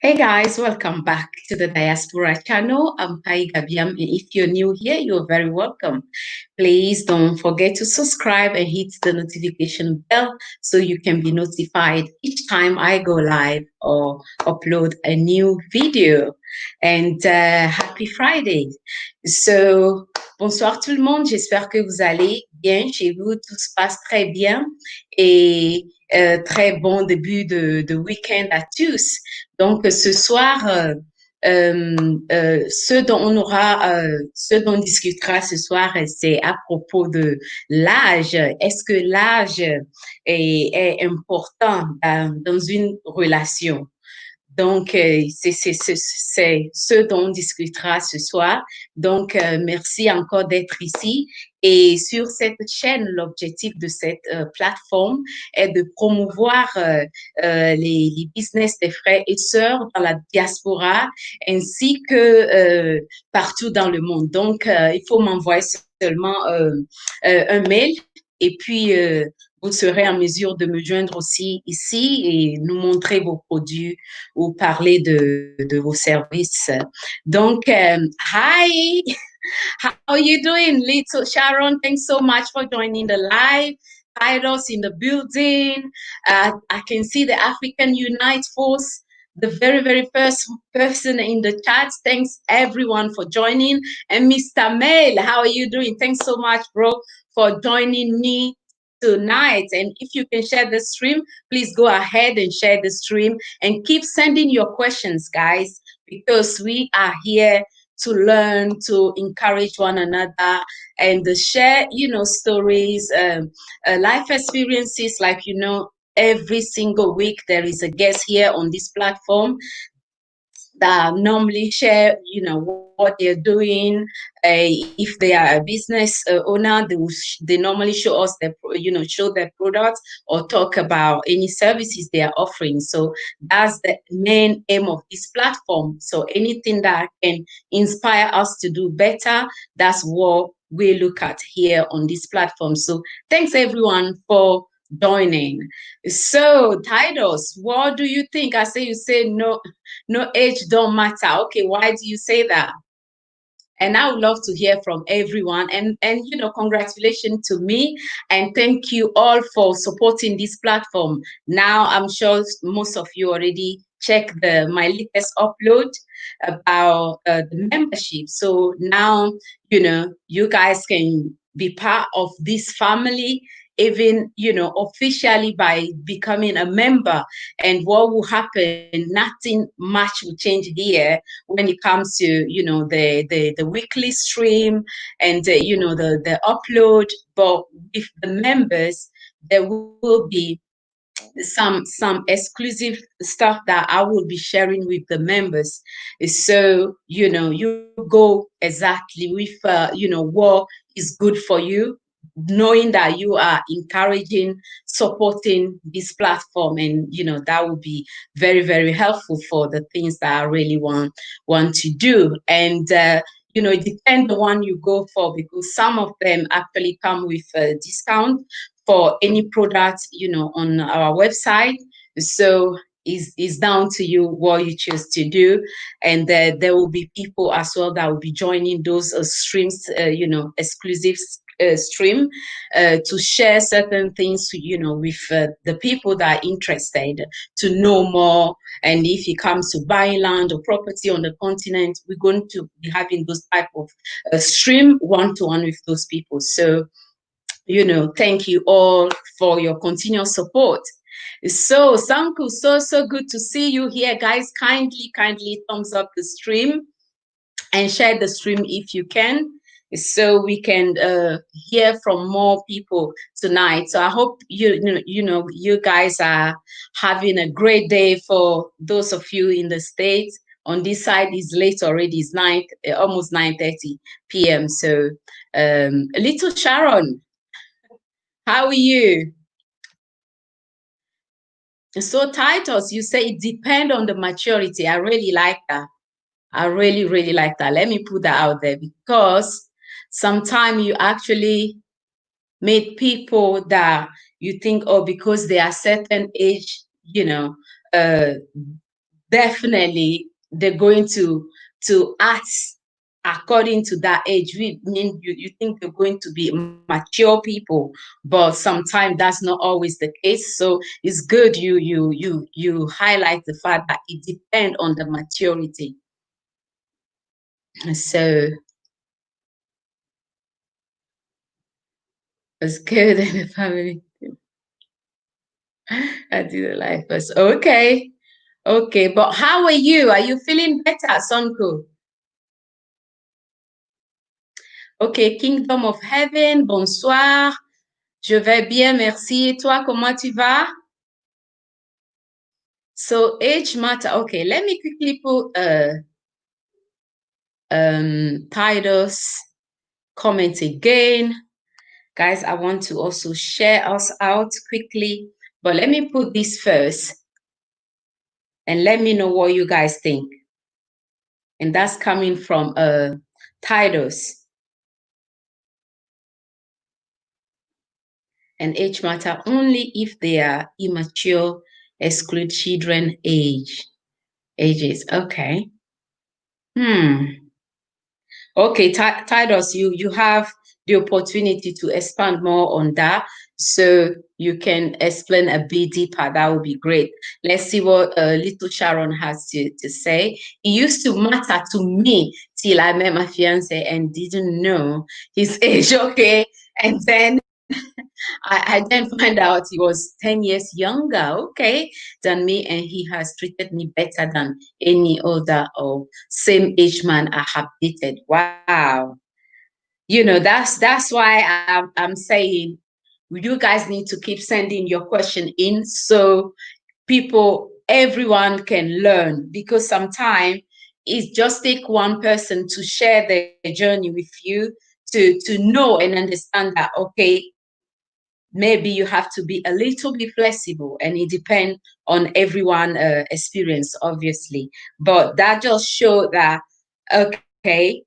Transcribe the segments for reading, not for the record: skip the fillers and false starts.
Hey guys, welcome back to the Diaspora channel. I'm Pai Gabiam, and if you're new here, you're very welcome. Please don't forget to subscribe and hit the notification bell so you can be notified each time I go live or upload a new video. And happy Friday. So, bonsoir tout le monde. J'espère que vous allez bien chez vous. Tout se passe très bien et très bon début de week-end à tous. Donc, ce soir, ce dont on discutera ce soir, c'est à propos de l'âge. Est-ce que l'âge est important dans une relation? Donc, c'est ce dont on discutera ce soir. Donc, merci encore d'être ici. Et sur cette chaîne, l'objectif de cette plateforme est de promouvoir les business des frères et sœurs dans la diaspora ainsi que partout dans le monde. Donc, il faut m'envoyer seulement un mail et puis vous serez en mesure de me joindre aussi ici et nous montrer vos produits ou parler de vos services. Donc, hi, how are you doing, little Sharon? Thanks so much for joining the live. Titles in the building. I can see the African Unite Force, the very, very first person in the chat. Thanks everyone for joining. And Mr. Male, how are you doing? Thanks so much, bro, for joining me tonight. And if you can share the stream, please go ahead and share the stream and keep sending your questions, guys, because we are here to learn, to encourage one another, and to share, stories, life experiences. Like, every single week there is a guest here on this platform that normally share, what they're doing. If they are a business owner, they normally show us show their products or talk about any services they are offering. So that's the main aim of this platform. So anything that can inspire us to do better, that's what we look at here on this platform. So thanks everyone for joining. So Titus, what do you think? You say no age don't matter. Okay, why do you say that? And I would love to hear from everyone. And congratulations to me. And thank you all for supporting this platform. Now, I'm sure most of you already checked my latest upload about the membership. So now, you guys can be part of this family, even, officially by becoming a member. And what will happen, nothing much will change here when it comes to, the weekly stream and, the upload. But with the members, there will be some exclusive stuff that I will be sharing with the members. So, you go exactly with, what is good for you, knowing that you are encouraging, supporting this platform, and that will be very, very helpful for the things that I really want to do. And it depends on one you go for, because some of them actually come with a discount for any product, on our website. So it's down to you what you choose to do. And there will be people as well that will be joining those streams, exclusive stream to share certain things, with the people that are interested to know more. And if it comes to buying land or property on the continent, we're going to be having those type of stream one-to-one with those people. So, thank you all for your continuous support. So, Sanku, so good to see you here, guys. Kindly thumbs up the stream and share the stream if you can, so we can hear from more people tonight. So I hope you guys are having a great day. For those of you in the States, on this side is late already. It's almost 9:30 p.m. So little Sharon, how are you? So Titus, you say it depends on the maturity. I really like that. I really, really like that. Let me put that out there, because sometimes you actually meet people that you think, oh, because they are certain age, definitely they're going to act according to that age. We mean you think they're going to be mature people, but sometimes that's not always the case. So it's good you highlight the fact that it depends on the maturity. So it's good in the family. I didn't like this. Okay. Okay, but how are you? Are you feeling better, Sonko? Okay, Kingdom of Heaven, bonsoir. Je vais bien, merci. Et toi, comment tu vas? So, age matter. Okay, let me quickly put Titus comment again. Guys, I want to also share us out quickly, but let me put this first and let me know what you guys think. And that's coming from Titus. And age matter only if they are immature, exclude children ages. Okay. Okay, Titus, you have the opportunity to expand more on that. So you can explain a bit deeper. That would be great. Let's see what little Sharon has to say. It used to matter to me till I met my fiance and didn't know his age. Okay. And then I then find out he was 10 years younger, okay, than me, and he has treated me better than any other or same age man I have dated. Wow. You know, that's why I'm saying you guys need to keep sending your question in so everyone can learn, because sometimes it just take one person to share their journey with you to know and understand that, okay, maybe you have to be a little bit flexible, and it depends on everyone experience, obviously. But that just show that, okay,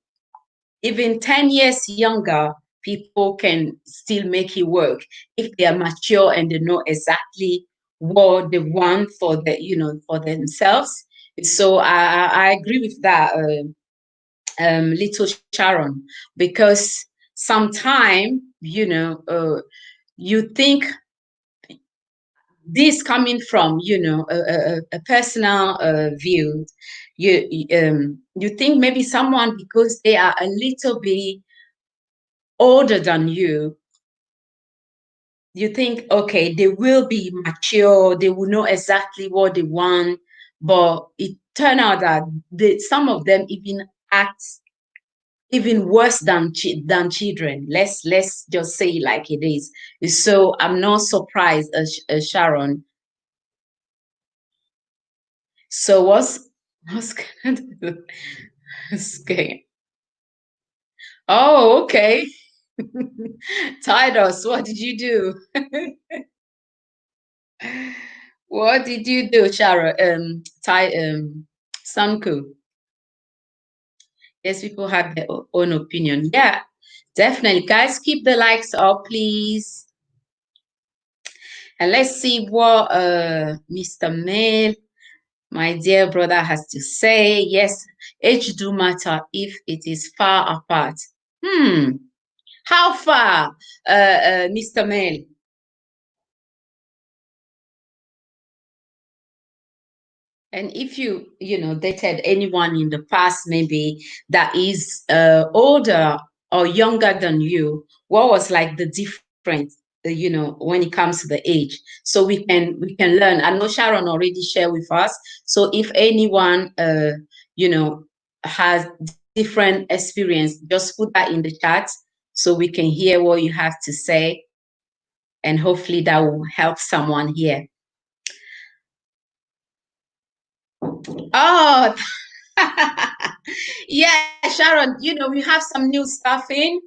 even 10 years younger people can still make it work if they are mature and they know exactly what they want for for themselves. So I agree with that, little Sharon, because sometimes you think this coming from a personal view. You think maybe someone, because they are a little bit older than you think, okay, they will be mature, they will know exactly what they want, but it turned out that some of them even act even worse than children. Let's just say it like it is. So I'm not surprised, Sharon. So what's gonna do? Okay. Oh, okay. Titus, what did you do? What did you do, Shara? Sanku? Yes, people have their own opinion. Yeah, definitely. Guys, keep the likes up, please. And let's see what Mr. Male, my dear brother, has to say. Yes, age do matter if it is far apart. How far, Mr. Male? And if you dated anyone in the past, maybe that is older or younger than you, what was like the difference, when it comes to the age? So we can learn. I know Sharon already shared with us. So if anyone, has different experience, just put that in the chat so we can hear what you have to say, and hopefully that will help someone here. Oh, yeah, Sharon, we have some new stuff in.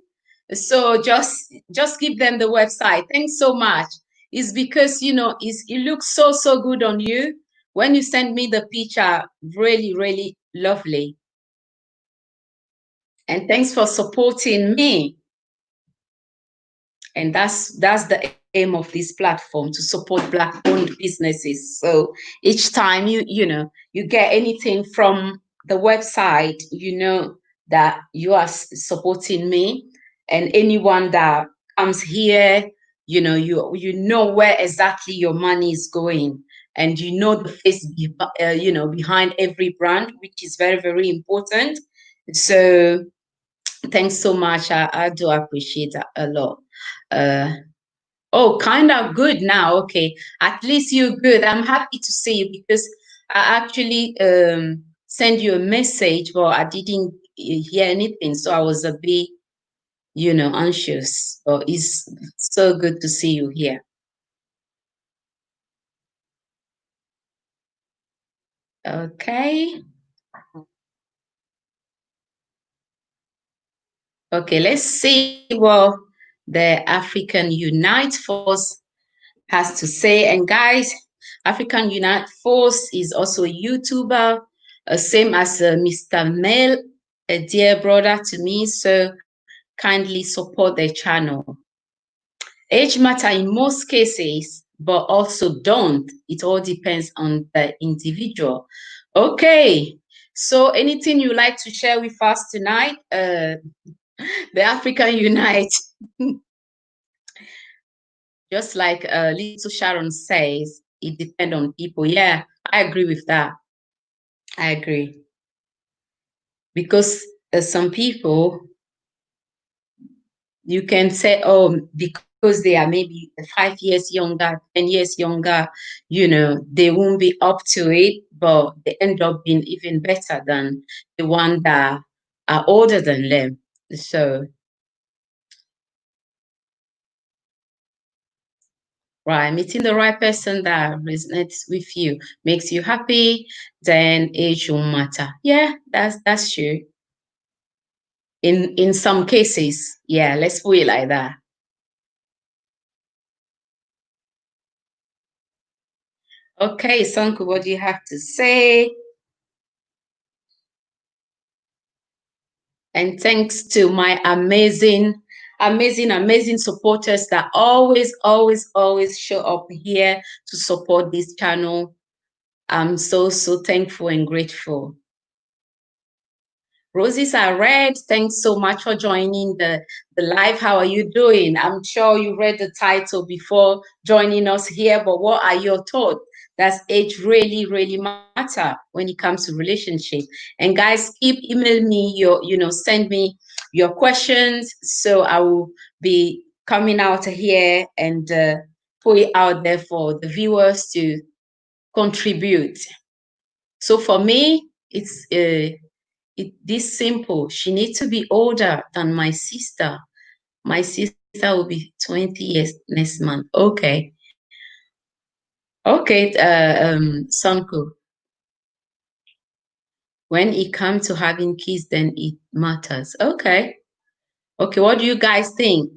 So just give them the website. Thanks so much. It's because, it looks so good on you. When you send me the picture, really, really lovely. And thanks for supporting me. And that's the aim of this platform to support Black-owned businesses. So each time you get anything from the website, you know that you are supporting me, and anyone that comes here, you know where exactly your money is going, and you know the face behind every brand, which is very, very important. So thanks so much. I do appreciate that a lot. uh oh, kind of good now. Okay, at least you're good. I'm happy to see you, because I actually sent you a message, but I didn't hear anything, so I was a bit anxious. But it's so good to see you here. Okay. Okay, let's see what the African Unite Force has to say. And guys, African Unite Force is also a YouTuber, same as Mr. Male, a dear brother to me. So kindly support their channel. Age matter in most cases, but also don't. It all depends on the individual. Okay, so anything you like to share with us tonight? The African Unite. Just like little Sharon says, it depends on people. Yeah, I agree with that. I agree. Because some people, you can say, oh, because they are maybe 5 years younger, 10 years younger, they won't be up to it, but they end up being even better than the one that are older than them. So, right, meeting the right person that resonates with you, makes you happy, then age won't matter. Yeah, that's true. In some cases, yeah, let's put it like that. Okay, Sanku, what do you have to say? And thanks to my amazing supporters that always show up here to support this channel. I'm so thankful and grateful. Roses are red. Thanks so much for joining the live. How are you doing? I'm sure you read the title before joining us here, but what are your thoughts? Does age really matter when it comes to relationship? And guys, keep email me send me your questions, so I will be coming out here and put it out there for the viewers to contribute. So for me, it's this simple. She needs to be older than my sister. My sister will be 20 years next month. Okay. Okay, Sanko. When it comes to having kids, then it matters. Okay. Okay, what do you guys think?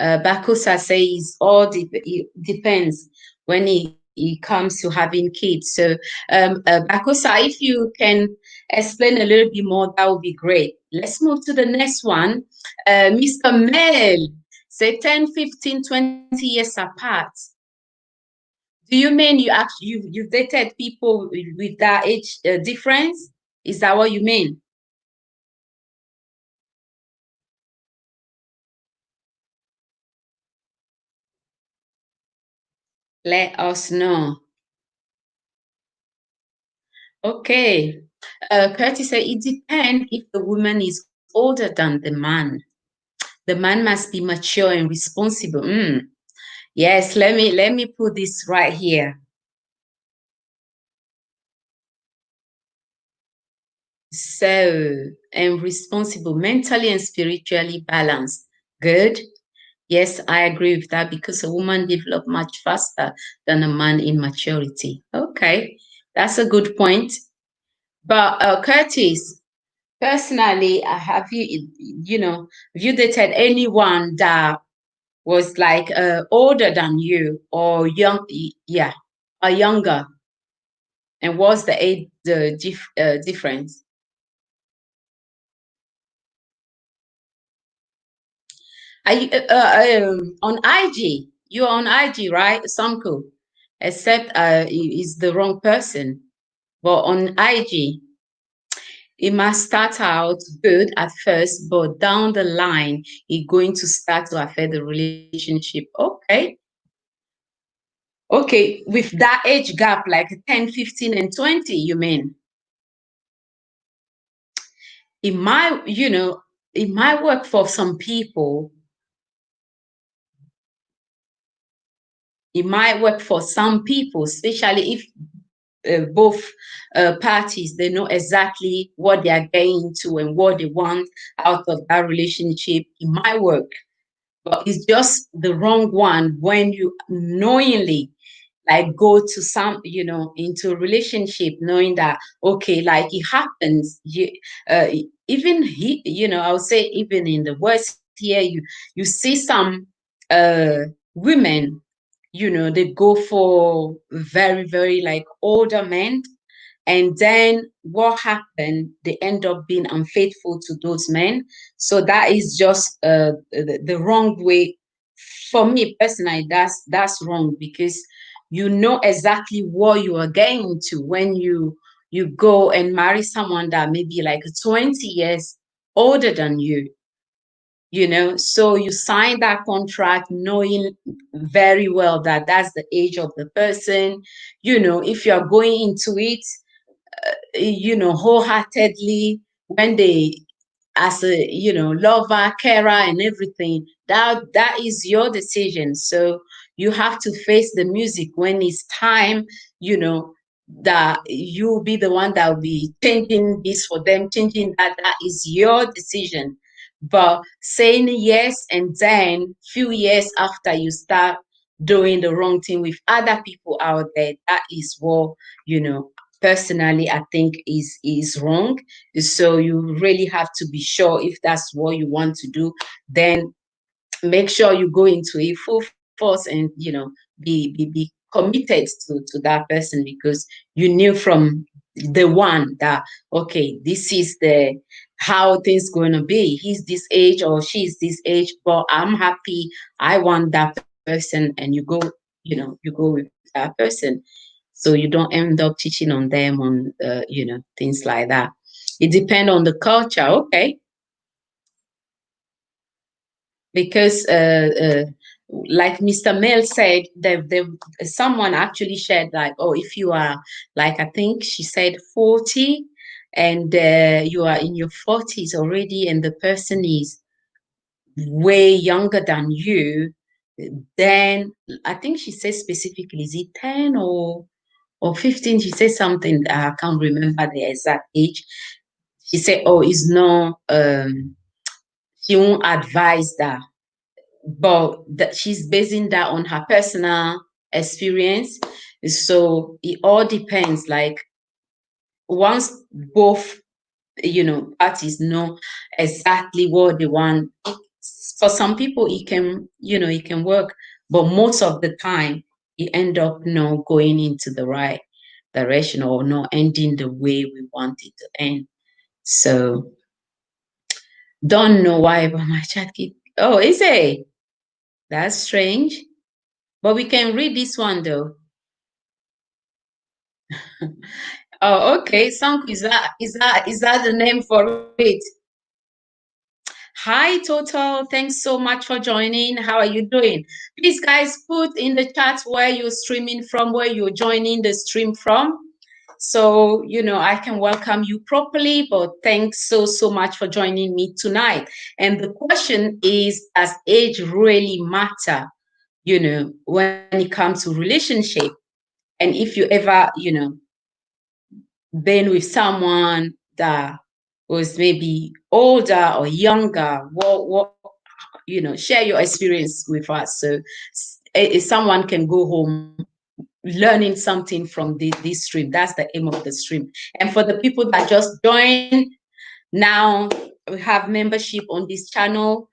Bakusa says it depends when it comes to having kids. So, Bakusa, if you can explain a little bit more, that would be great. Let's move to the next one. Mr. Mel, say 10, 15, 20 years apart. Do you mean you've dated people with that age difference? Is that what you mean? Let us know. Okay. Curtis said it depends if the woman is older than the man. The man must be mature and responsible. Yes, let me put this right here. So, and responsible, mentally and spiritually balanced. Good. Yes, I agree with that, because a woman develops much faster than a man in maturity. Okay, that's a good point. But Curtis, personally, have you dated anyone that was like older than you, or young, yeah, or younger? And what's the age difference? Are you on IG? you're on IG, right? Samko, except is the wrong person. But on IG, it must start out good at first, but down the line, it's going to start to affect the relationship. Okay. Okay, with that age gap, like 10, 15, and 20, you mean? It might work for some people. It might work for some people, especially if both parties, they know exactly what they are getting to and what they want out of that relationship. It might work, but it's just the wrong one when you knowingly like go to some, into a relationship knowing that, okay, like it happens. Uh, Even I would say even in the West here, you see some women, they go for very, very like older men, and then what happened? They end up being unfaithful to those men. So that is just the wrong way. For me personally, that's wrong, because you know exactly what you are getting to when you go and marry someone that may be like 20 years older than you. So you sign that contract knowing very well that that's the age of the person. If you're going into it wholeheartedly, when they, as a lover, carer, and everything, that is your decision. So you have to face the music when it's time, you know that you'll be the one that will be changing this for them, changing that is your decision. But saying yes, and then few years after you start doing the wrong thing with other people out there, that is what, you know personally I think is wrong. So you really have to be sure if that's what you want to do. Then make sure you go into it full force, and be committed to that person, because you knew from the one that, okay, this is the how things going to be. He's this age or she's this age, but I'm happy, I want that person, and you go with that person. So you don't end up teaching on them on things like that. It depends on the culture. Okay. Because like Mr. Mel said, someone actually shared, like, oh, if you are, like, I think she said 40, and you are in your 40s already, and the person is way younger than you, then I think she said specifically, is it 10 or 15? She said something, I can't remember the exact age. She said, oh, it's no, she won't advise that, but that she's basing that on her personal experience. So it all depends. Like, once both parties know exactly what they want, for some people it can work, but most of the time it end up not going into the right direction, or not ending the way we want it to end. So don't know why, but my chat keep, oh, is it? That's strange. But we can read this one though. Oh, okay. Sank, is that the name for it? Hi, Total. Thanks so much for joining. How are you doing? Please, guys, put in the chat where you're streaming from, where you're joining the stream from. So, I can welcome you properly, but thanks so much for joining me tonight. And the question is, does age really matter, when it comes to relationship? And if you ever, been with someone that was maybe older or younger, what share your experience with us, so someone can go home learning something from this stream. That's the aim of the stream. And for the people that just joined now, we have membership on this channel,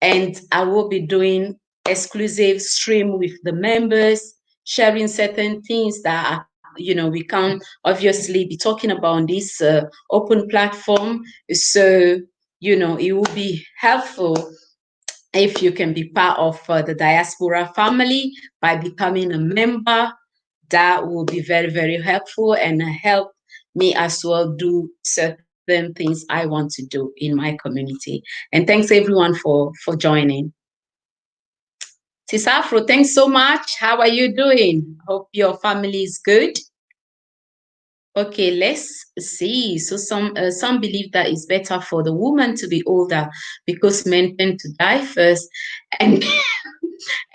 and I will be doing exclusive stream with the members, sharing certain things that we can obviously be talking about on this open platform. So it will be helpful if you can be part of the diaspora family by becoming a member, that will be very, very helpful and help me as well do certain things I want to do in my community. And thanks everyone for joining. Sis Afro, thanks so much. How are you doing? Hope your family is good. Okay, let's see. So some believe that it's better for the woman to be older because men tend to die first and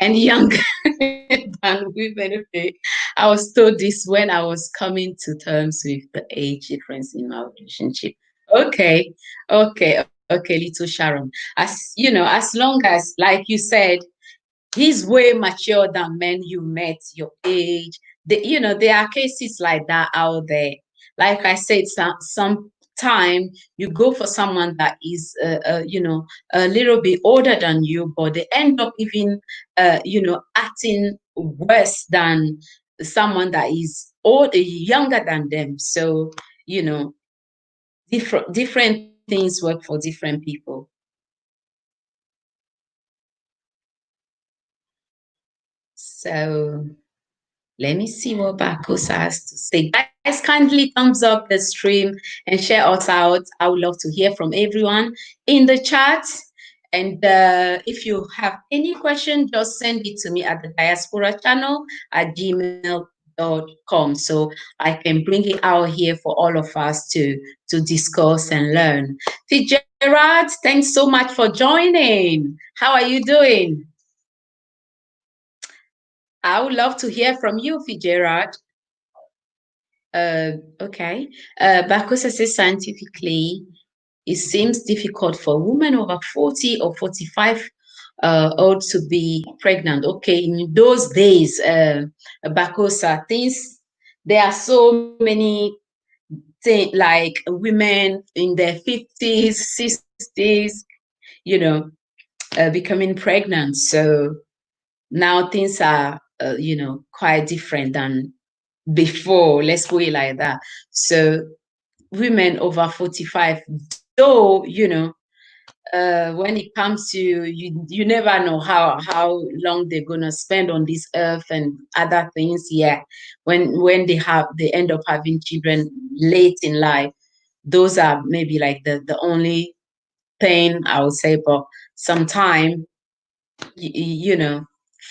and younger than women. Okay. I was told this when I was coming to terms with the age difference in our relationship. Okay, okay, little Sharon. As long as, like you said, he's way mature than men you met your age. There are cases like that out there. Like I said, some time you go for someone that is a little bit older than you, but they end up even acting worse than someone that is younger than them. So you know different things work for different people. So let me see what Barcos has to say. Guys, kindly thumbs up the stream and share us out. I would love to hear from everyone in the chat. And if you have any question, just send it to me at the diaspora channel at gmail.com. So I can bring it out here for all of us to discuss and learn. Gerard, thanks so much for joining. How are you doing? I would love to hear from you, Fitzgerald. Okay. Bakusa says scientifically, it seems difficult for women over 40 or 45 old to be pregnant. Okay, in those days, Bakusa, there are so many things like women in their 50s, 60s, you know, becoming pregnant. So now things are, quite different than before, let's put it like that. So women over 45, though, when it comes to you never know how long they're gonna spend on this earth and other things. Yeah, when they end up having children late in life, those are maybe like the only thing I would say. But sometime, you know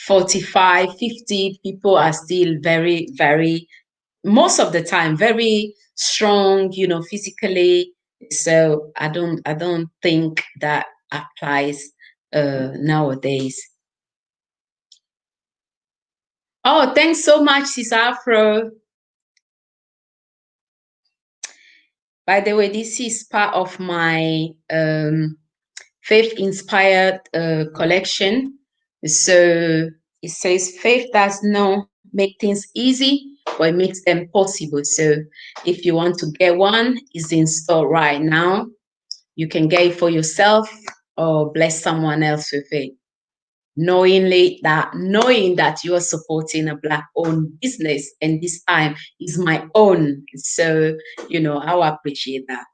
45, 50 people are still very, very, most of the time, very strong, physically. So I don't think that applies nowadays. Oh, thanks so much, Sis Afro. By the way, this is part of my faith inspired collection. So it says faith does not make things easy, but it makes them possible. So if you want to get one, it's in store right now. You can get it for yourself or bless someone else with it. Knowing that you are supporting a Black-owned business, and this time is my own. So, I will appreciate that.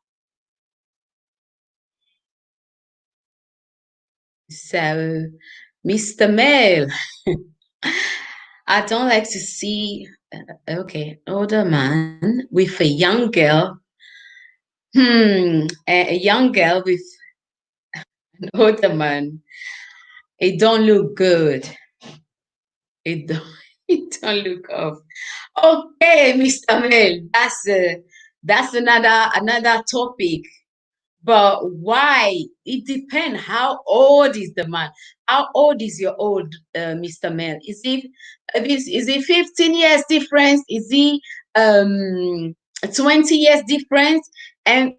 So, Mr. Male, I don't like to see, older man with a young girl. A young girl with an older man. It don't look good. It don't, it don't look off. Okay, Mr. Mel, that's another topic. But why? It depends. How old is the man? How old is your old Mr. Mel? Is it 15 years difference? Is he 20 years difference? And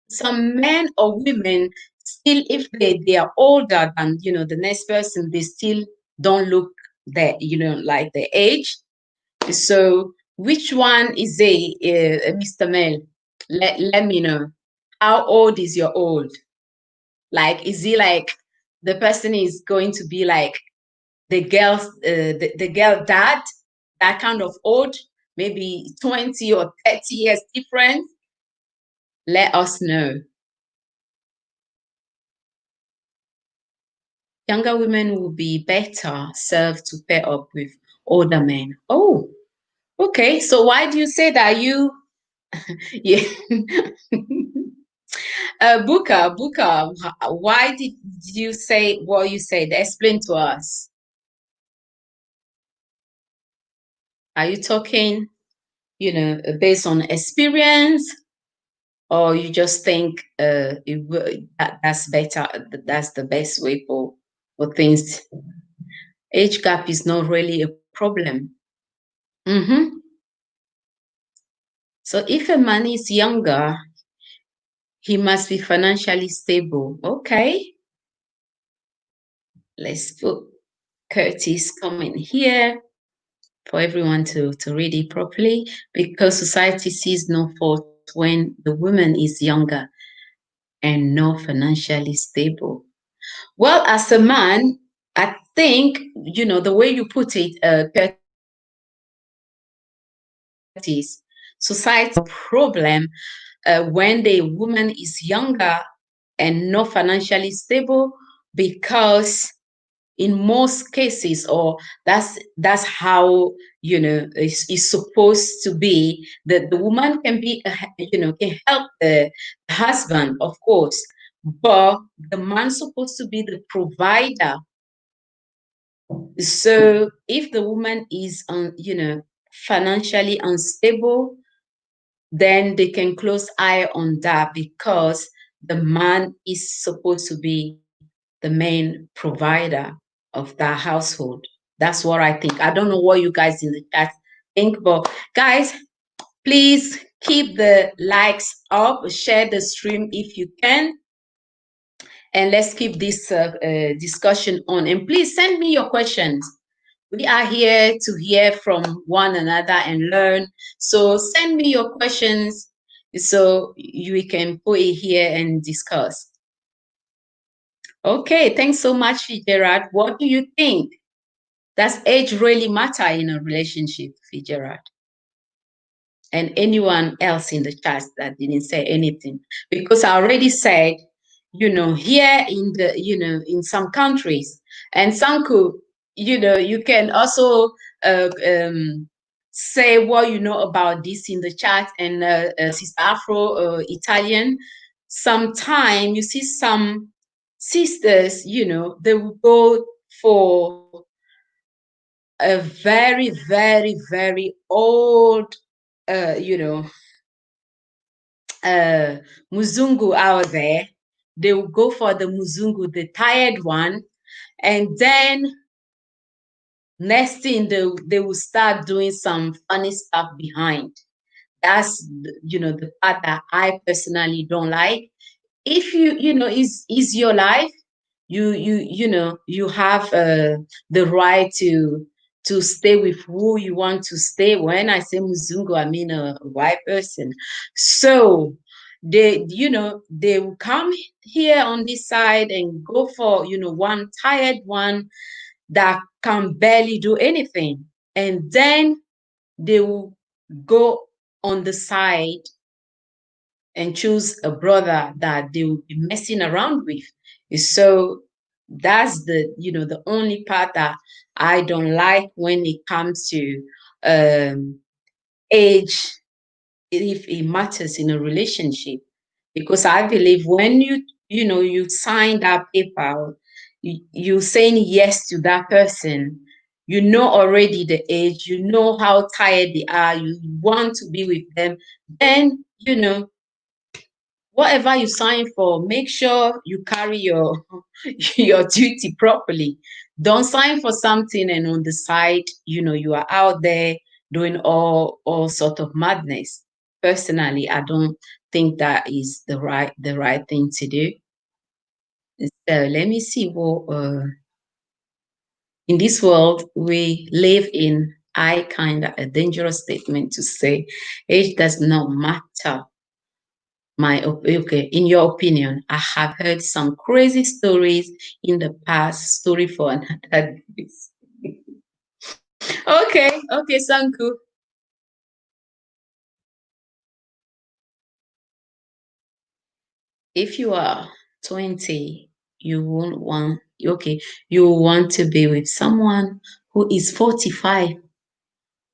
some men or women still, if they are older than the next person, they still don't look that like the age. So which one is Mr. Mel? Let me know. How old is your old? Like, is he like the person is going to be like the girl dad, that kind of old, maybe 20 or 30 years difference? Let us know. younger women will be better served to pair up with older men. Oh, okay. So why do you say that? Yeah. Booker, why did you say what you said? Explain to us. Are you talking, based on experience, or you just think that's better, that's the best way for things? Age gap is not really a problem. Mm-hmm. So if a man is younger, he must be financially stable. Okay, let's put Curtis comment here for everyone to read it properly, because society sees no fault when the woman is younger and not financially stable. Well, as a man, I think, the way you put it, Curtis, society problem when the woman is younger and not financially stable, because in most cases, or that's how it's supposed to be, that the woman can be can help the husband, of course, but the man's supposed to be the provider. So if the woman is financially unstable, then they can close eye on that, because the man is supposed to be the main provider of that household. That's what I think. I don't know what you guys in the chat think, but guys, please keep the likes up, share the stream if you can, and let's keep this discussion on. And please send me your questions. We are here to hear from one another and learn. So send me your questions so we can put it here and discuss. Okay, thanks so much, Gerard. What do you think? Does age really matter in a relationship, Gerard? And anyone else in the chat that didn't say anything? Because I already said, here in in some countries, and Sanku, you can also say what you know about this in the chat, and Sister Afro, Italian. Sometime you see some sisters, they will go for a very, very, very old, uh, you know, Muzungu out there. They will go for the Muzungu, the tired one, and then next thing they will start doing some funny stuff behind. That's the part that I personally don't like. If is your life, you have the right to stay with who you want to stay. When I say Muzungu, I mean a white person. So they will come here on this side and go for one tired one that can barely do anything, and then they will go on the side and choose a brother that they will be messing around with. So that's the only part that I don't like when it comes to age, if it matters in a relationship, because I believe when you sign that paper, you saying yes to that person, you know already the age, you know how tired they are, you want to be with them, then whatever you sign for, make sure you carry your your duty properly. Don't sign for something and on the side, you are out there doing all sort of madness. Personally, I don't think that is the right thing to do. So let me see what in this world we live in. I kind of a dangerous statement to say. Age does not matter. Okay, in your opinion, I have heard some crazy stories in the past. Story for another day. Okay, Sanku. If you are 20, you won't want okay, you want to be with someone who is 45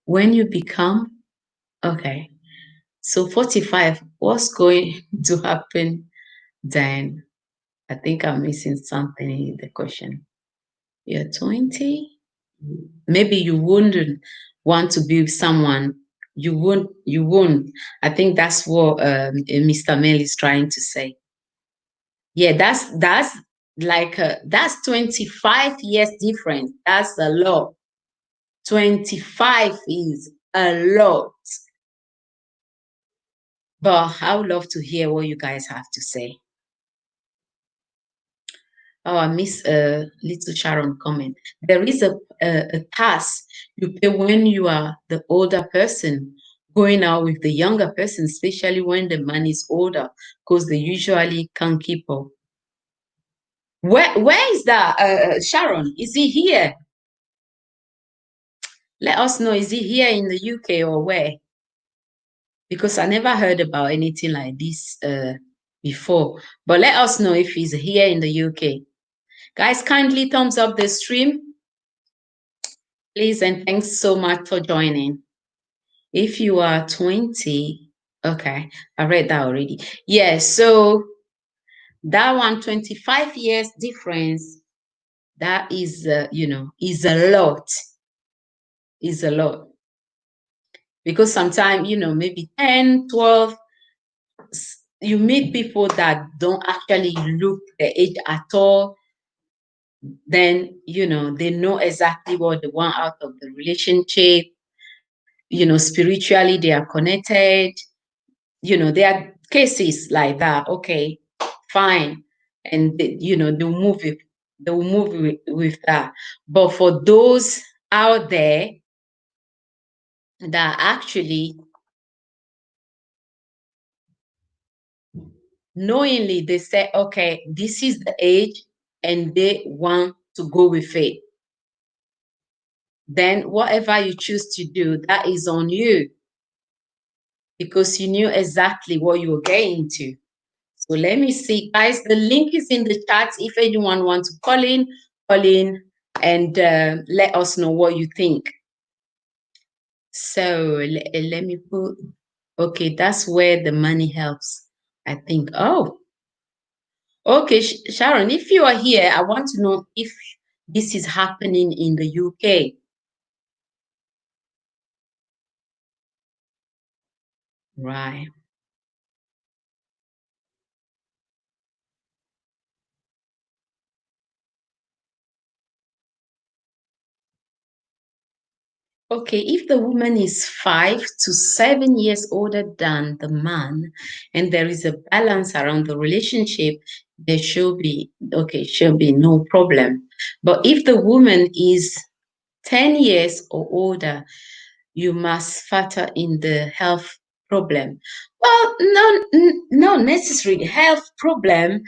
when you become, okay, so 45, what's going to happen then? I think I'm missing something in the question. You're 20, maybe you wouldn't want to be with someone. You won't. I think that's what Mr. Mel is trying to say. Yeah, that's like that's 25 years difference. That's a lot. 25 is a lot. But I would love to hear what you guys have to say. Oh, I miss a little Sharon comment. There is a task you pay when you are the older person going out with the younger person, especially when the man is older, because they usually can't keep up. Where is that, Sharon? Is he here? Let us know. Is he here in the UK or where? Because I never heard about anything like this before. But let us know if he's here in the UK. Guys, kindly thumbs up the stream, please, and thanks so much for joining. If you are 20, okay, I read that already. Yeah, so that one, 25 years difference, that is, is a lot. Is a lot. Because sometimes, maybe 10, 12, you meet people that don't actually look the age at all. Then, they know exactly what they want out of the relationship. Spiritually, they are connected. There are cases like that. Okay, fine. And, they'll move with that. But for those out there that actually knowingly they say, okay, this is the age, and they want to go with it, then whatever you choose to do, that is on you, because you knew exactly what you were getting to. So let me see, guys. The link is in the chat. If anyone wants to call in and let us know what you think. So let me put, okay, that's where the money helps, I think. Oh, okay, Sharon, if you are here, I want to know if this is happening in the UK. Right. Okay, if the woman is 5 to 7 years older than the man, and there is a balance around the relationship, there should be, okay, should be no problem. But if the woman is 10 years or older, you must factor in the health problem. Well, not necessarily health problem.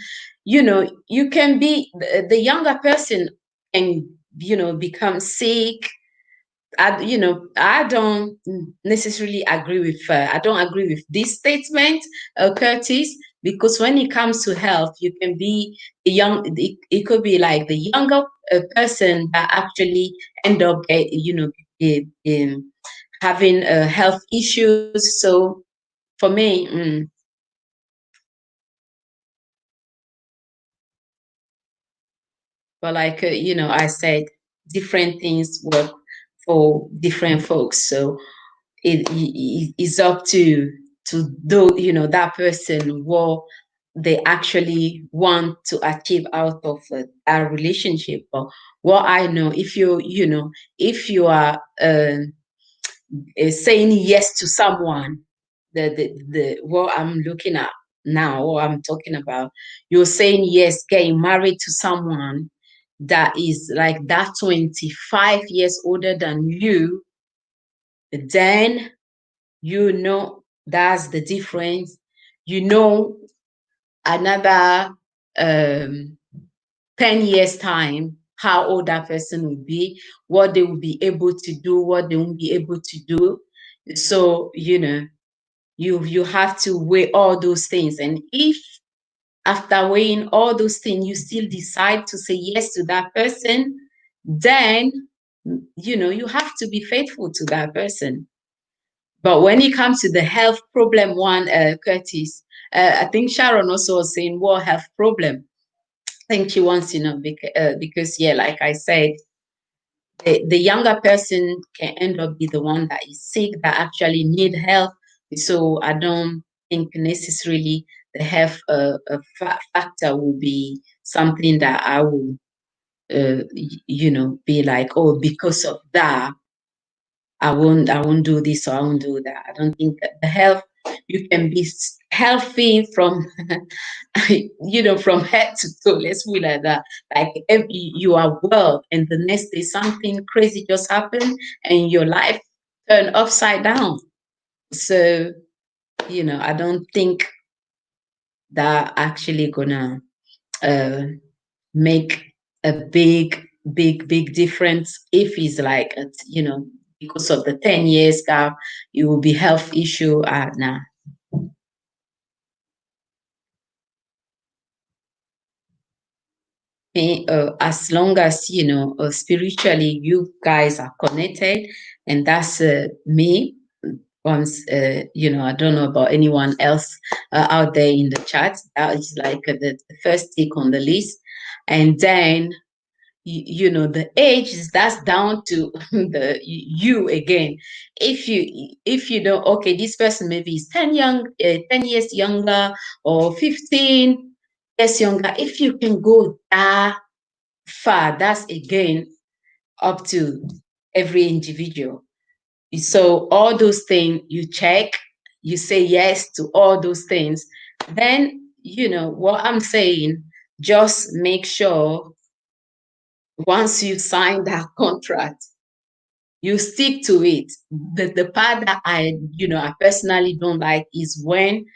You can be the younger person and become sick. I don't necessarily agree with. I don't agree with this statement, Curtis, because when it comes to health, you can be a young. It could be like the younger person that actually end up, having health issues. So for me, but like I said, different things work for different folks. So it is up to do that person what they actually want to achieve out of a relationship. But what I know, if you are saying yes to someone, the what I'm looking at now, what I'm talking about, you're saying yes, getting married to someone that is like that 25 years older than you, then that's the difference. Another 10 years time, how old that person will be, what they will be able to do, what they won't be able to do. So you have to weigh all those things. And if after weighing all those things, you still decide to say yes to that person, then, you have to be faithful to that person. But when it comes to the health problem one, Curtis, I think Sharon also was saying, what health problem? I think she wants to know because, yeah, like I said, the younger person can end up be the one that is sick that actually need help. So I don't think necessarily the health factor will be something that I will, be like, oh, because of that, I won't do this or I won't do that. I don't think that the health, you can be healthy from, from head to toe. Let's put it like that. Like if you are well, and the next day something crazy just happened, and your life turned upside down. So, I don't think that actually gonna uh, make a big difference if it's like, because of the 10 years gap, it will be health issue. Nah. As long as, spiritually you guys are connected, and that's me. Once, I don't know about anyone else out there in the chat. That is like the first tick on the list. And then, the age is, that's down to the you again. If you don't, okay, this person maybe is 10 years younger, or 15 years younger. If you can go that far, that's again up to every individual. So all those things you check, you say yes to all those things, then, what I'm saying, just make sure once you sign that contract, you stick to it. The part that I personally don't like is when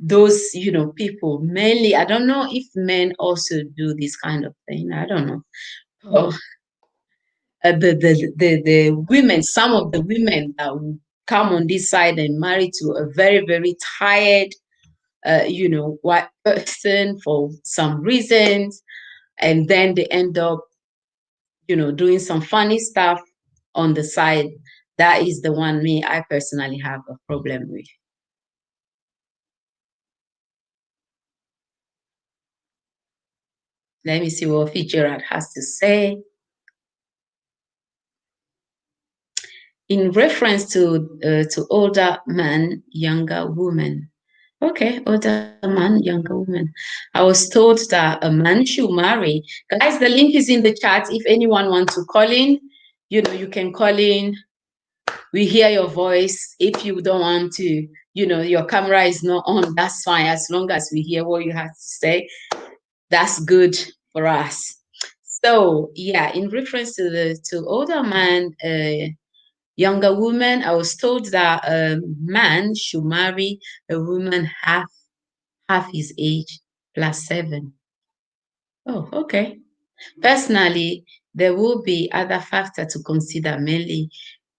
those, people, mainly, I don't know if men also do this kind of thing. I don't know. Oh, the women, some of the women that will come on this side and marry to a very, very tired, white person for some reasons, and then they end up, doing some funny stuff on the side. That is the one I personally have a problem with. Let me see what Fitzgerald has to say. In reference to older man, younger woman. Okay, older man, younger woman. I was told that a man should marry. Guys, the link is in the chat. If anyone wants to call in, you can call in. We hear your voice. If you don't want to, your camera is not on, that's fine. As long as we hear what you have to say, that's good for us. So yeah, in reference to older man, younger woman, I was told that a man should marry a woman half his age plus 7. Oh, okay. Personally, there will be other factors to consider, mainly,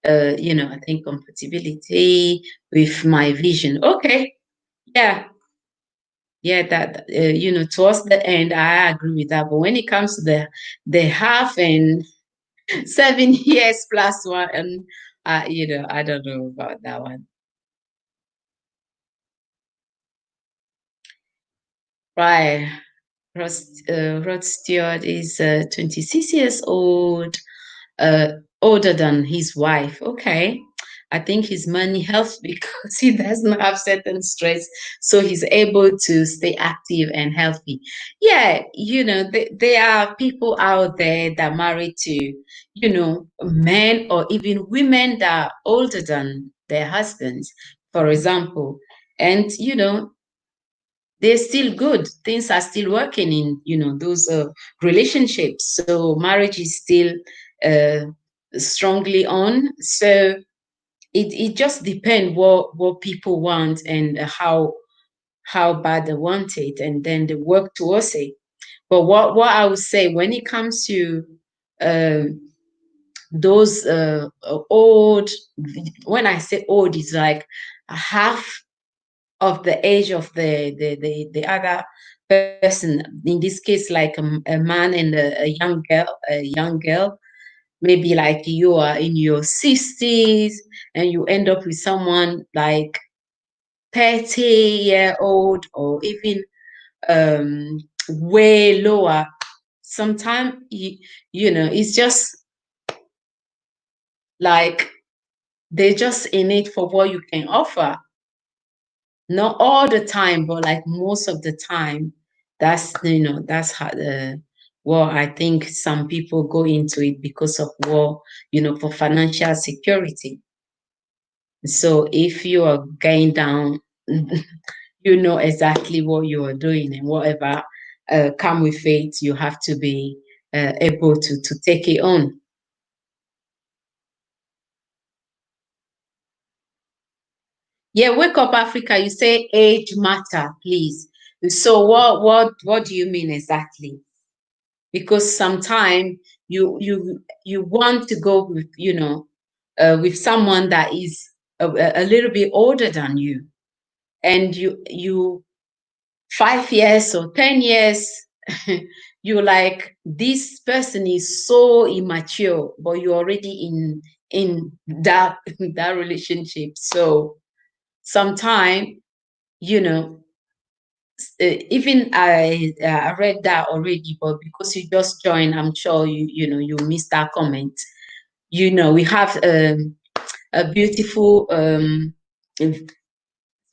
I think compatibility with my vision. Okay, yeah, yeah, that, towards the end, I agree with that. But when it comes to the half and 7 years plus one, and I don't know about that one. Right. Rod Stewart is 26 years old, older than his wife. Okay. I think his money helps because he doesn't have certain stress, so he's able to stay active and healthy. Yeah, there are people out there that marry to, men or even women that are older than their husbands, for example. And, they're still good. Things are still working in, those relationships. So marriage is still uh, strongly on. So it just depends what people want, and how bad they want it, and then they work towards it. But what I would say, when it comes to those old, when I say old, it's like half of the age of the other person. In this case, like a man and a young girl. Maybe like you are in your 60s and you end up with someone like 30-year-old or even way lower. Sometimes you know, it's just like they're just in it for what you can offer. Not all the time, but like most of the time, that's, you know, that's how the, well, I think some people go into it because of war, you know, for financial security. So if you are going down, you know exactly what you are doing, and whatever come with it, you have to be able to take it on. Yeah, Wake Up Africa, you say age matter, please. So what do you mean exactly? Because sometimes you want to go with, you know, with someone that is a little bit older than you, and you 5 years or 10 years, you're like, this person is so immature, but you're already in that that relationship. So sometimes, you know, even I read that already, but because you just joined, I'm sure you know you missed that comment. You know, we have a beautiful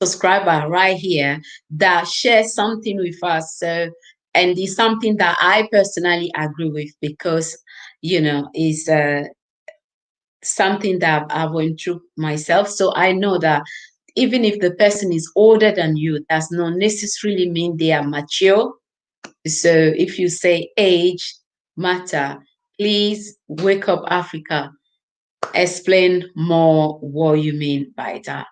subscriber right here that shares something with us. So, and it's something that I personally agree with, because you know is something that I went through myself. So I know that even if the person is older than you, does not necessarily mean they are mature. So if you say age matter, please Wake Up Africa, explain more what you mean by that.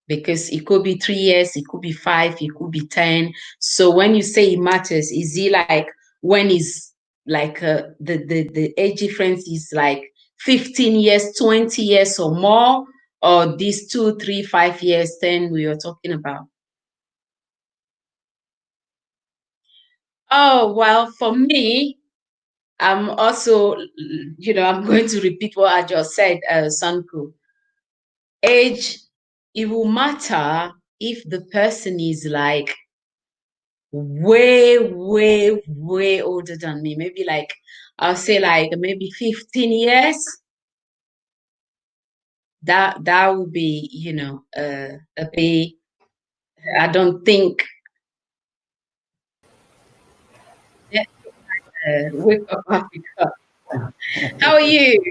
Because it could be 3 years, it could be 5, it could be 10. So when you say it matters, is it like when is like the age difference is like 15 years, 20 years or more, or these 2, 3, 5 years, 10 we are talking about? Oh, well, for me, I'm also, you know, I'm going to repeat what I just said, Sanku. Age, it will matter if the person is like way, way, way older than me. Maybe like, I'll say like maybe 15 years. That would be, you know, a bit, I don't think, yeah, Wake Up Africa. How are you?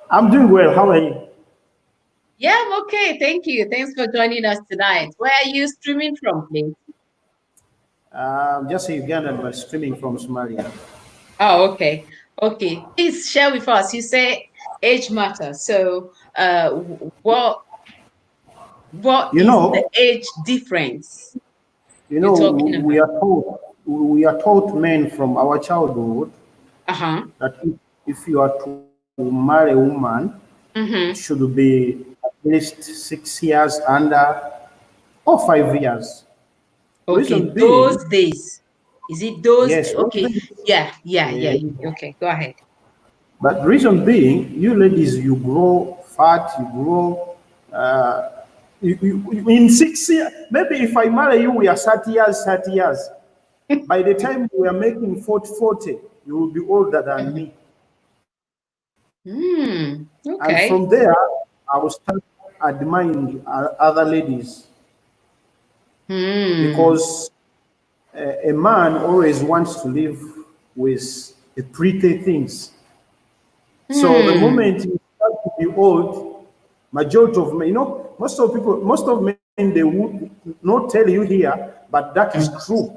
I'm doing well. How are you? Yeah, I'm okay. Thank you. Thanks for joining us tonight. Where are you streaming from, please? Just a Ugandan, but streaming from Somalia. Oh, okay. Okay. Please share with us. You say age matters. So, what You is the know, age difference you you're know, talking about? we are taught men from our childhood Uh-huh. that if you are to marry a woman, it Mm-hmm. should be at least 6 years under or 5 years. Reason Okay. being, Those days. Is it those? yes, all Okay. this, Yeah, yeah, yeah. eh, Okay. Go ahead. but reason being, you ladies, you grow fat, you grow. Uh, in 6 years, maybe if I marry you, we are 30 years, 30 years. By the time we are making 40, 40, you will be older than me. Hmm. And Okay. from there, I will start admiring other ladies Hmm. because a man always wants to live with the pretty things. So the Hmm. moment you start to be old, majority of men, most of men, they would not tell you here, but that is true.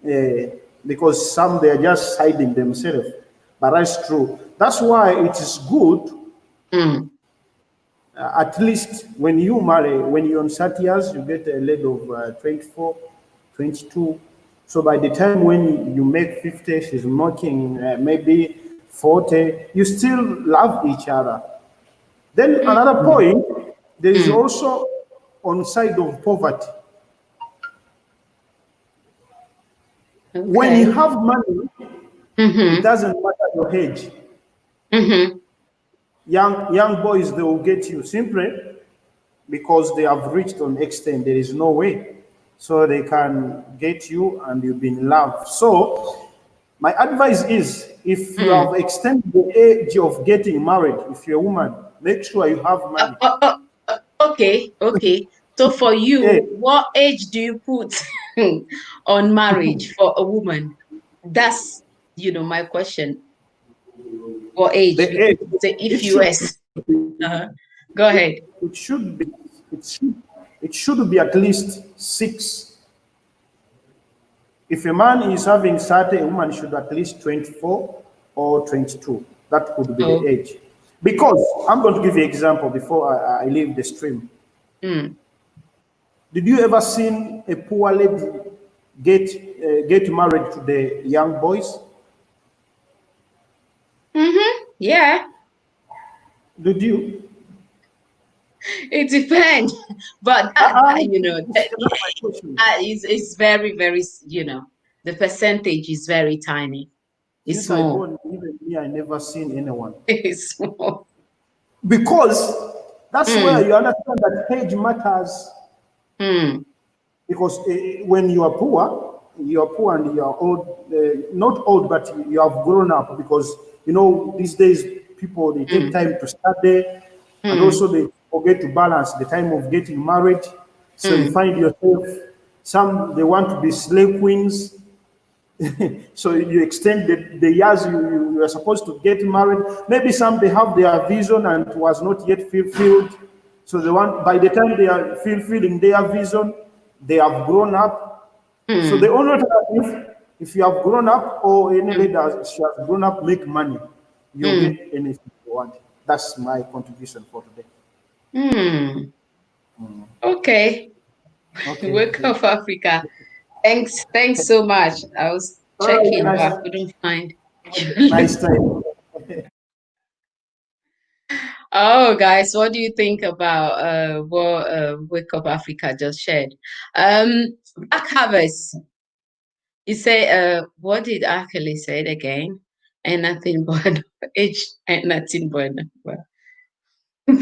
uh, because some they are just hiding themselves. But that's true. That's why it is good, Hmm. at least when you marry, when you're on 30 years, you get a lady of 24, 22. So by the time when you make 50, she's making maybe 40, you still love each other. Then another Hmm. point, there is Hmm. also on side of poverty. Okay. When you have money, it doesn't matter your age. Young boys, they will get you simply because they have reached an extent. There is no way. So they can get you and you've been loved. So my advice is, if you have extended the age of getting married, if you're a woman, make sure you have money. Okay. So for you, Yeah. what age do you put on marriage for a woman? That's, my question. What age? The age, Say if it should US. Go ahead. it should be it should be at least 6. If a man is having 30, a woman should at least 24 or 22. That could be the Oh. age. Because I'm going to give you an example before I leave the stream. Did you ever seen a poor lady get married to the young boys? Yeah. Did you? It depends, but That's my question. it's very, very, the percentage is very tiny. It's Since I small. born, even me, I never seen anyone. It's small. Because that's where you understand that age matters. Because when you are poor and you are old, not old, but you have grown up. Because these days people, they take time to study, and also they forget to balance the time of getting married. So you find yourself, some they want to be slave queens. So you extend the years you are supposed to get married. Maybe some they have their vision and it was not yet fulfilled. So they want, by the time they are fulfilling their vision, they have grown up. So the only time, if you have grown up, or any lady she has grown up, make money, you get anything you want. That's my contribution for today. Okay. Okay. Wake up, Africa. Thanks so much. I was All right, checking, but I nice, couldn't find. nice time. Oh, guys, what do you think about what Wake Up Africa just shared? Black Harvest. You say, what did Akili say it again? And nothing but age and nothing but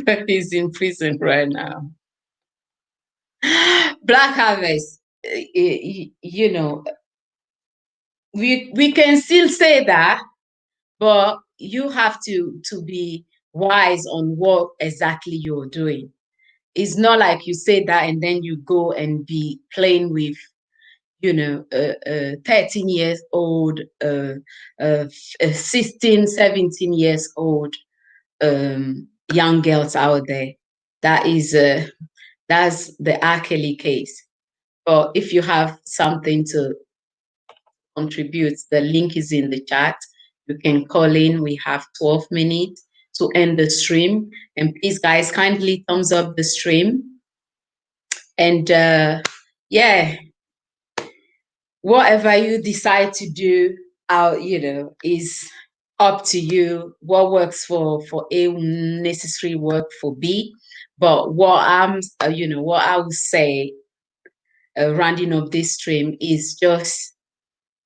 but he's in prison right now. Black Harvest, we can still say that, but you have to be wise on what exactly you're doing. It's not like you say that and then you go and be playing with 13 years old, 16, 17 years old young girls out there. That's the Akeli case. But if you have something to contribute, the link is in the chat. You can call in. We have 12 minutes to end the stream. And please, guys, kindly thumbs up the stream. And yeah, whatever you decide to do, is up to you. What works for A will necessarily work for B. But what what I would say, rounding up this stream, is just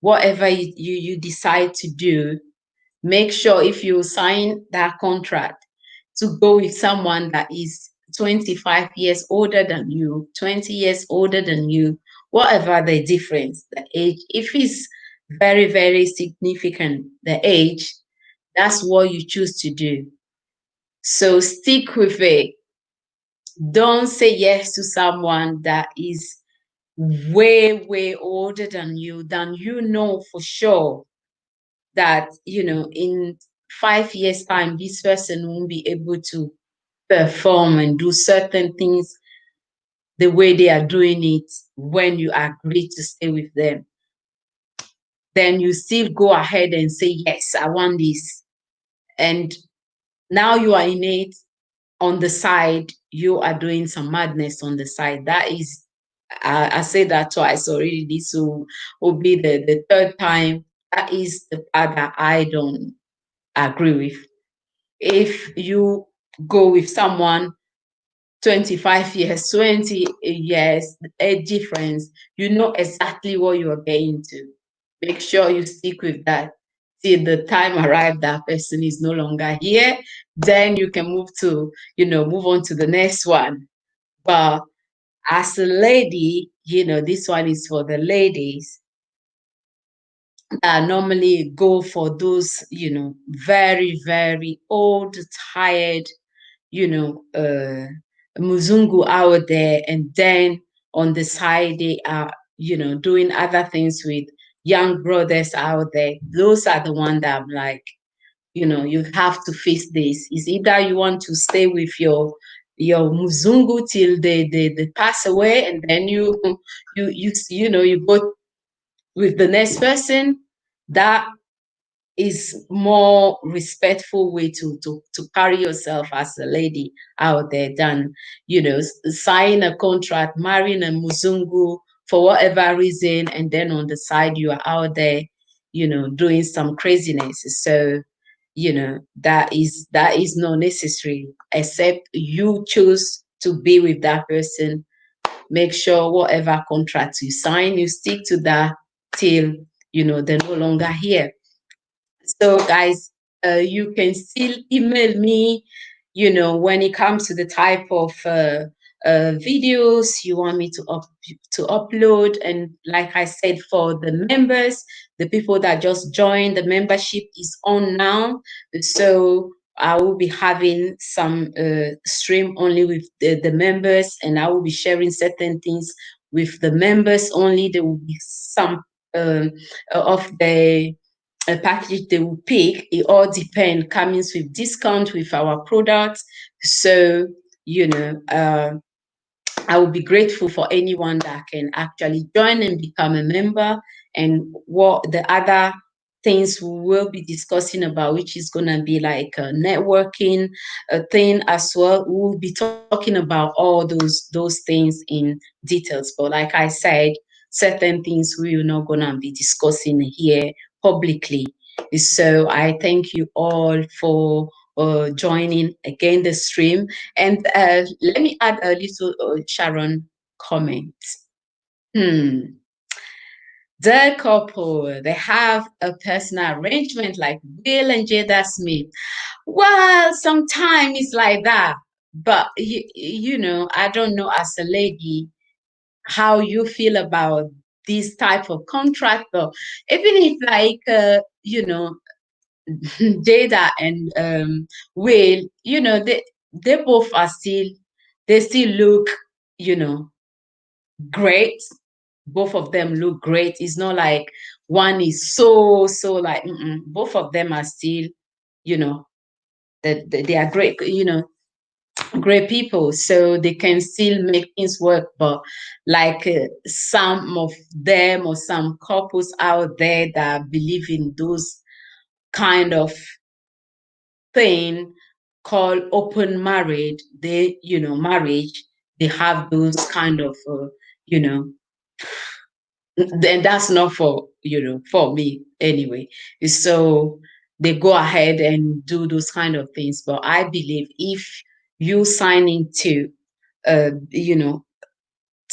whatever you decide to do, make sure if you sign that contract to go with someone that is 25 years older than you, 20 years older than you, whatever the difference, the age, if it's very, very significant, the age, that's what you choose to do. So stick with it. Don't say yes to someone that is way, way older than you know for sure that, in 5 years' time, this person won't be able to perform and do certain things the way they are doing it when you agree to stay with them. Then you still go ahead and say, yes, I want this. And now you are in it on the side, you are doing some madness on the side. That is, I said that twice already. This will be the third time. That is the part that I don't agree with. If you go with someone 25 years, 20 years, a difference. You know exactly what you are getting to. Make sure you stick with that till the time arrives that person is no longer here. Then you can move on to the next one. But as a lady, this one is for the ladies that normally go for those, very, very old, tired, Muzungu out there, and then on the side they are, doing other things with young brothers out there. Those are the ones that I'm like, you have to face this. It's either you want to stay with your Muzungu till they pass away, and then you go with the next person. That is more respectful way to carry yourself as a lady out there than sign a contract, marrying a Muzungu for whatever reason, and then on the side you are out there doing some craziness. So that is not necessary, except you choose to be with that person. Make sure whatever contract you sign, you stick to that till they're no longer here. So, guys, you can still email me, when it comes to the type of videos you want me to upload. And like I said, for the members, the people that just joined, the membership is on now. So I will be having some stream only with the members, and I will be sharing certain things with the members only. There will be some of the a package they will pick. It all depends. Comes with discount with our products. So, I will be grateful for anyone that can actually join and become a member. And what the other things we will be discussing about, which is going to be like a networking thing as well. We'll be talking about all those things in details. But like I said, certain things we're not going to be discussing here publicly. So I thank you all for joining again the stream. And let me add a little Sharon comment. The couple, they have a personal arrangement like Bill and Jada Smith. Well, sometimes it's like that. But, I don't know as a lady how you feel about this type of contract. But even if like, Jada and Will, they both are they still look, you know, great. Both of them look great. It's not like one is so like, both of them are still, you know, they are great, great people. So they can still make things work. But like some of them or some couples out there that believe in those kind of thing called open marriage, marriage, they have those kind of, you know, then that's not for me anyway. So they go ahead and do those kind of things. But I believe if you sign into, to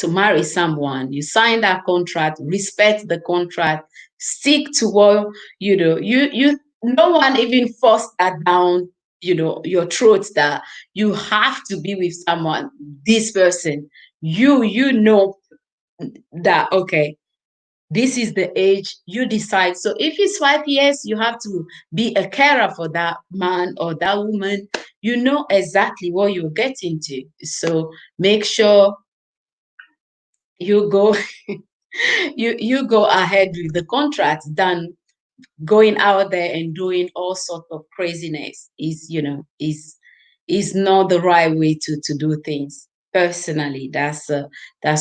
marry someone, you sign that contract, respect the contract, stick to what no one even force that down, your throat that you have to be with someone, this person. You know that okay, this is the age you decide. So if it's 5 years, you have to be a carer for that man or that woman. You know exactly what you're getting to. So make sure you go you go ahead with the contract than going out there and doing all sorts of craziness. Is not the right way to do things. Personally, that's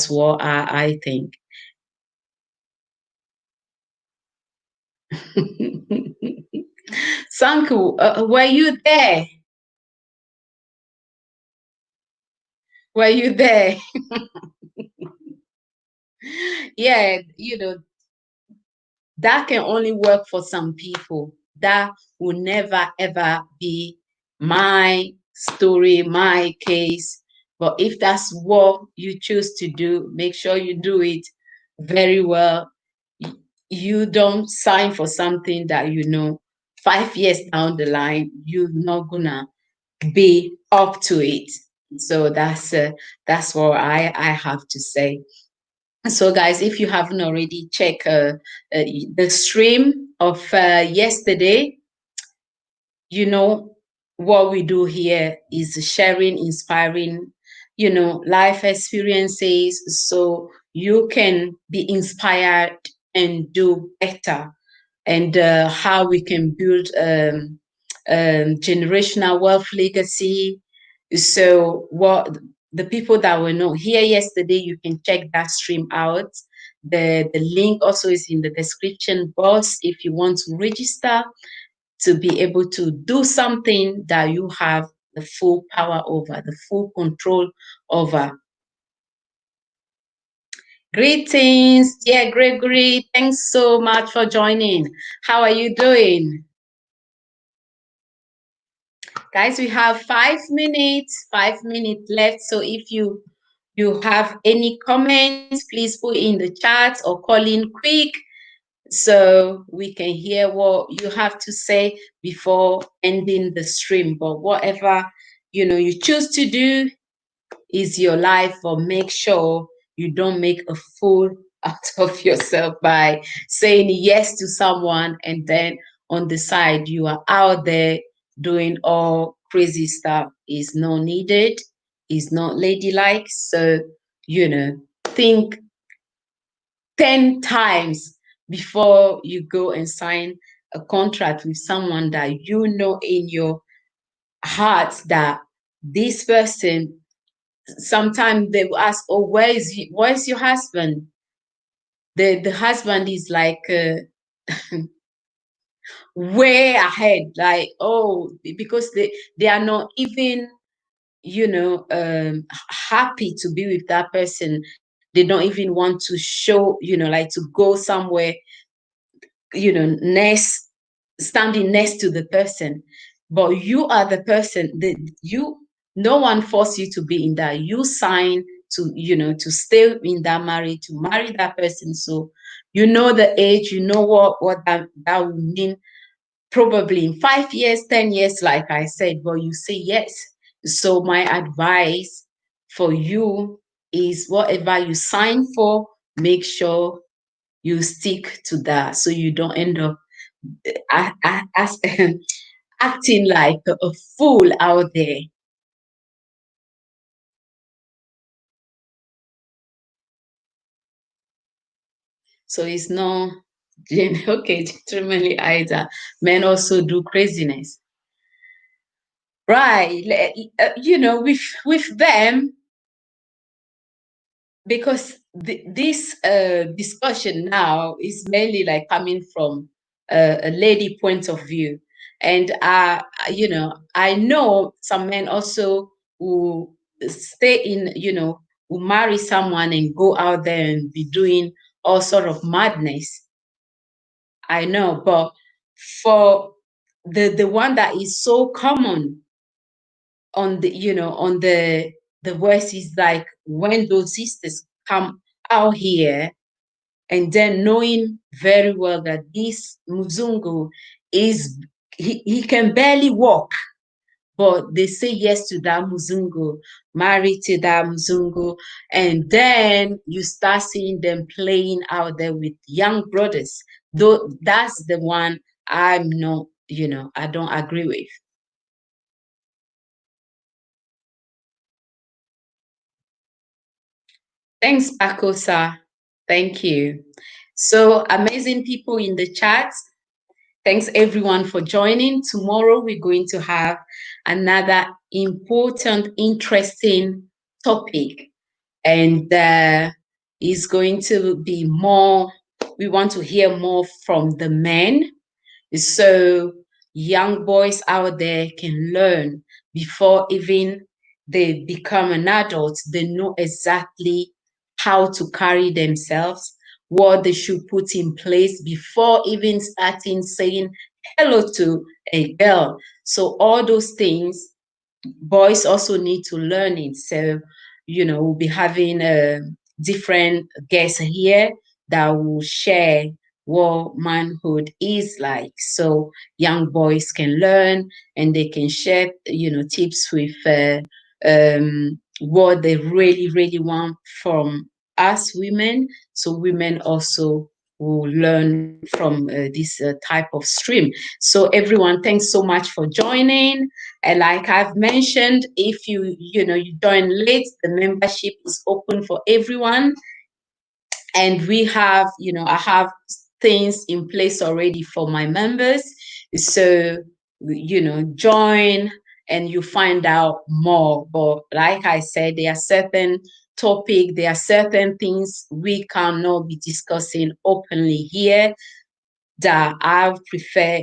what I think. Sanku, were you there? Were you there? Yeah, that can only work for some people. That will never ever be my story, my case. But if that's what you choose to do, make sure you do it very well. You don't sign for something that 5 years down the line, you're not gonna be up to it. So that's what I have to say. So, guys, if you haven't already checked the stream of yesterday, what we do here is sharing, inspiring, life experiences so you can be inspired and do better, and how we can build generational wealth legacy. So what the people that were not here yesterday, you can check that stream out. The link also is in the description box if you want to register to be able to do something that you have the full power over, the full control over. Greetings, dear Gregory. Thanks so much for joining. How are you doing? Guys, we have 5 minutes left. So if you have any comments, please put in the chat or call in quick so we can hear what you have to say before ending the stream. But whatever you choose to do is your life, but make sure you don't make a fool out of yourself by saying yes to someone and then on the side you are out there doing all crazy stuff. Is not needed, is not ladylike. So think 10 times before you go and sign a contract with someone that in your heart that this person. Sometimes they will ask, oh, where's your husband? The husband is like way ahead, like, oh, because they are not even happy to be with that person. They don't even want to show, like to go somewhere, standing next to the person. But you are the person that no one forced you to be in that. You sign to stay in that marriage, to marry that person. So the age, what that would mean probably in 5 years, 10 years, like I said, but you say yes. So my advice for you is whatever you sign for, make sure you stick to that so you don't end up acting like a fool out there. So it's not okay, gentlemanly either. Men also do craziness. Right. With them, because this discussion now is mainly like coming from a lady point of view. And I know some men also who stay in, who marry someone and go out there and be doing all sort of madness. I know, but for the one that is so common on the West is like when those sisters come out here and then knowing very well that this Muzungu he can barely walk, but they say yes to that Muzungu, married to that Muzungu, and then you start seeing them playing out there with young brothers. Though that's the one I'm not, I don't agree with. Thanks, Pakosa. Thank you. So amazing people in the chat. Thanks everyone for joining. Tomorrow we're going to have another important, interesting topic. And it's going to be more, we want to hear more from the men. So young boys out there can learn before even they become an adult. They know exactly how to carry themselves, what they should put in place before even starting saying hello to a girl. So all those things boys also need to learn it. So, we'll be having different guests here that will share what manhood is like. So young boys can learn and they can share, tips with what they really, really want from us women. So women also will learn from this type of stream. So everyone, thanks so much for joining. And like I've mentioned, if you join late, the membership is open for everyone. And I have things in place already for my members. So, join and you find out more. But like I said, there are certain there are certain things we cannot be discussing openly here that I prefer,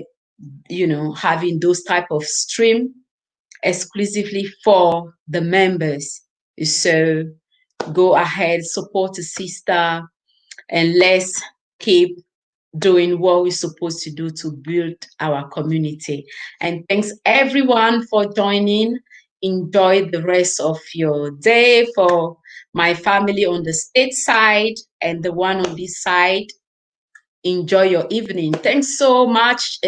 having those type of stream exclusively for the members. So go ahead, support a sister, and let's keep doing what we're supposed to do to build our community. And thanks everyone for joining. Enjoy the rest of your day. For my family on the state side and the one on this side, enjoy your evening. Thanks so much,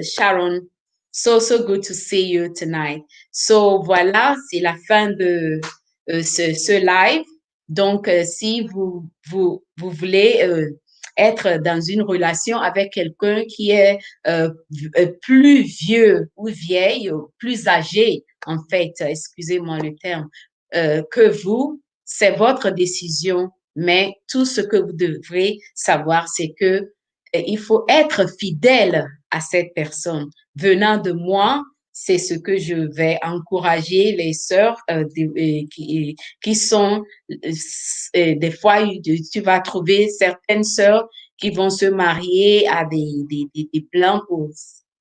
Sharon. So good to see you tonight. So voilà, c'est la fin de ce live. Donc, si vous voulez être dans une relation avec quelqu'un qui est plus vieux ou vieille, plus âgé, en fait, excusez-moi le terme, que vous, c'est votre décision. Mais tout ce que vous devrez savoir, c'est que il faut être fidèle à cette personne. Venant de moi, c'est ce que je vais encourager les sœurs qui sont, des fois, tu vas trouver certaines sœurs qui vont se marier à des blancs pour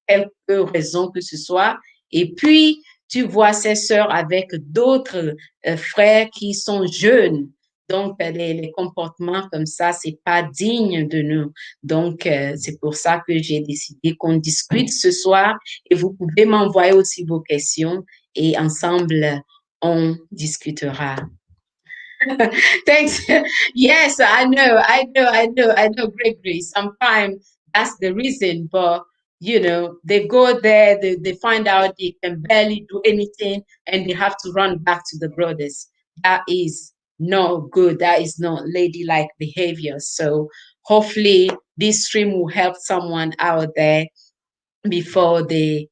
quelque raison que ce soit. Et puis, tu vois ces sœurs avec d'autres frères qui sont jeunes. Donc, les comportements comme ça, c'est pas digne de nous. Donc, c'est pour ça que j'ai décidé qu'on discute ce soir et vous pouvez m'envoyer aussi vos questions et ensemble, on discutera. Thanks. Yes, I know, Gregory. Sometimes that's the reason, but they go there, they find out they can barely do anything, and they have to run back to the brothers. That is not good. That is not ladylike behavior. So hopefully this stream will help someone out there before they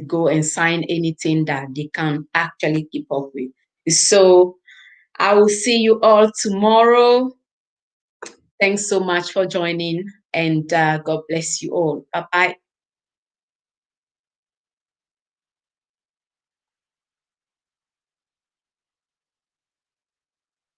go and sign anything that they can actually keep up with. So I will see you all tomorrow. Thanks so much for joining, and God bless you all. Bye-bye.